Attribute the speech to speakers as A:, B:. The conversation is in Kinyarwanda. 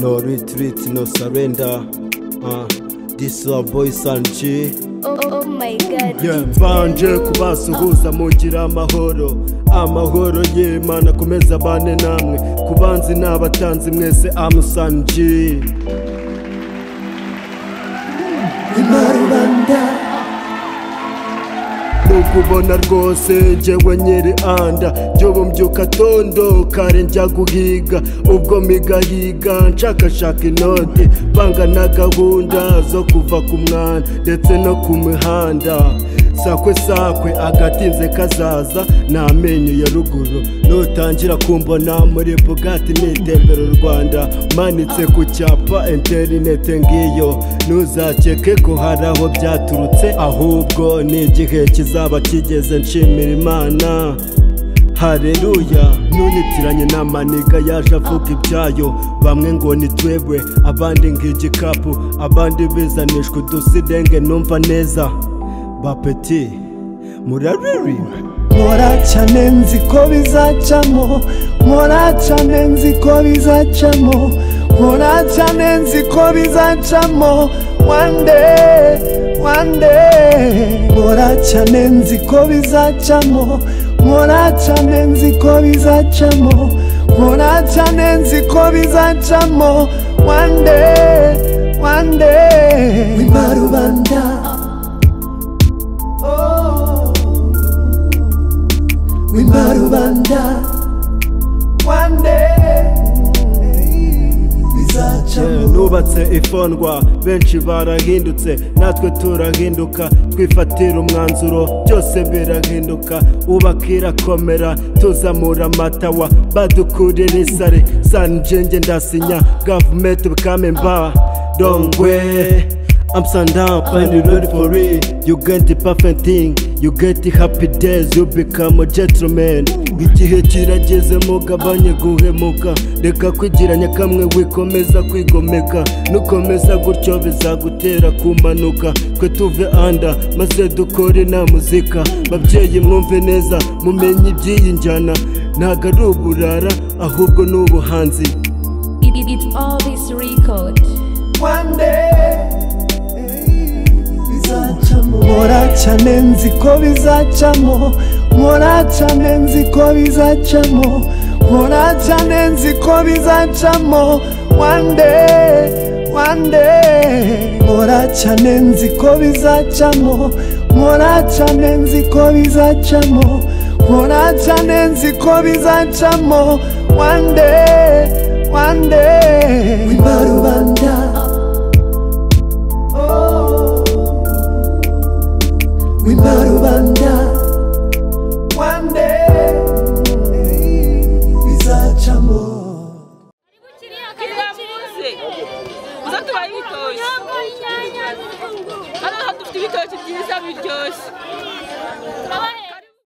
A: No retreat, no surrender. This is our boy Sanji.
B: Oh my god.
A: Yeah, mbanje kubasuhuza mugira amahoro. Amahoro y'Imana komeza bane namwe. Kubanzi n'abatanzi mwese Sanji.
C: Imarubanda
A: Nukubona rwose njyewe nyiri anda Jobo mbyuka tondo kare njya guhiga Ubwo migahiga nshakashaka inoti Banga na gahunda zo kuva ku mwana Ndetse no ku mihanda Sakwe agatinze kazaza N'amenyo ya ruguru Nutangira kumbona muri Bugatti nitembera u Rwanda Manitse ku cyapa interinete ngiyo Ntuzakeke ko hari aho byaturutse Ahubwo ni igihe kizaba kigeze nshimira Imana Haleluya. Nunyitiranye n'amaniga yaje avuga ibyayo Bamwe ngo ni twebwe abandi ng'igikapu Abandi bizanishwa udusidenge numva neza Bapeti muraririmba
C: Mora cyane nzi ko bizacamo Mora cyane nzi ko bizacamo Mora cyane nzi ko bizacamo One day Mora cyane nzi ko bizacamo Mora cyane nzi ko bizacamo Mora cyane nzi ko bizacamo One day Wimarubanda Wimarubanda One day bizacamo
A: Nubatse ifondwa benshi barahindutse natwe turahinduka twifatira umwanzuro byose birahinduka ubakira komera tuzamura amatawa badukurira isare sanjenge ndasinya government bikamemba dongwe I'm sundown, find you ready for it. You get the perfect thing, you get the happy days, you become a gentleman. Igihe kirageze mugabanye guhemuka Reka kwigiranya kamwe wikomeza kwigomeka Nukomeza gutyo bizagutera kumanuka Twe tuve anda maze dukore na muzika Babyeyi mwumve neza mumenye iby'iyi njyana Ntago ari uburara ahubwo ni ubuhanzi
B: It's all this record.
C: One day bizacamo Mora cyane nzi ko bizacamo Mora cyane nzi ko bizacamo Mora cyane nzi ko bizacamo One day Mora cyane nzi ko bizacamo Mora cyane nzi ko bizacamo Mora cyane nzi ko bizacamo One day Wimarubanda Wimarubanda